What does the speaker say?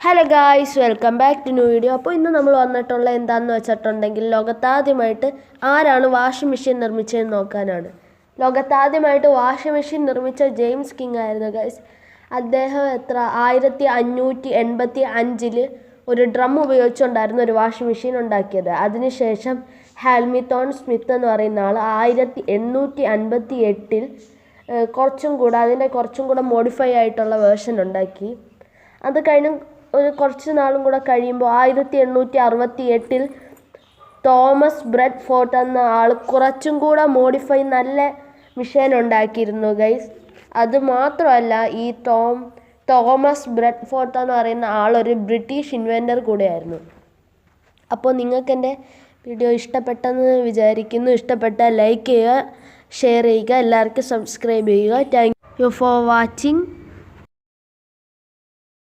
Hello guys, welcome back to new video. അപ്പോൾ ഇന്ന് നമ്മൾ വന്നിട്ടുള്ള എന്താണെന്ന് വെച്ചിട്ടുണ്ടെങ്കിൽ ലോകത്താദ്യമായിട്ട് ആരാണ് വാഷിംഗ് മെഷീൻ നിർമ്മിച്ചതെന്ന് നോക്കാനാണ്. ലോകത്താദ്യമായിട്ട് വാഷിംഗ് മെഷീൻ നിർമ്മിച്ച ജെയിംസ് കിങ് ആയിരുന്നു ഗൈസ്. അദ്ദേഹം 1585 ഒരു ഡ്രം ഉപയോഗിച്ചുകൊണ്ടായിരുന്നു ഒരു വാഷിംഗ് മെഷീൻ ഉണ്ടാക്കിയത്. അതിനുശേഷം ഹാൽമിത്തോൺ സ്മിത്ത് എന്ന് പറയുന്ന ആൾ 1858 അതിൻ്റെ കുറച്ചും കൂടെ മോഡിഫൈ ആയിട്ടുള്ള വേർഷൻ ഉണ്ടാക്കി. അത് കഴിഞ്ഞ് കുറച്ച് നാളും കൂടെ കഴിയുമ്പോൾ 1868 തോമസ് ബ്രെഡ് ഫോർട്ട് എന്ന ആൾ കുറച്ചും കൂടെ മോഡിഫൈ നല്ല മെഷീൻ ഉണ്ടാക്കിയിരുന്നു ഗൈസ്. അത് മാത്രമല്ല, ഈ തോമസ് ബ്രെഡ് ഫോർട്ട് എന്ന് പറയുന്ന ആളൊരു ബ്രിട്ടീഷ് ഇൻവെൻറ്റർ കൂടെയായിരുന്നു. അപ്പോൾ നിങ്ങൾക്ക് എൻ്റെ വീഡിയോ ഇഷ്ടപ്പെട്ടെന്ന് വിചാരിക്കുന്നു. ഇഷ്ടപ്പെട്ടാൽ ലൈക്ക് ചെയ്യുക, ഷെയർ ചെയ്യുക, എല്ലാവർക്കും സബ്സ്ക്രൈബ് ചെയ്യുക. Thank you for watching.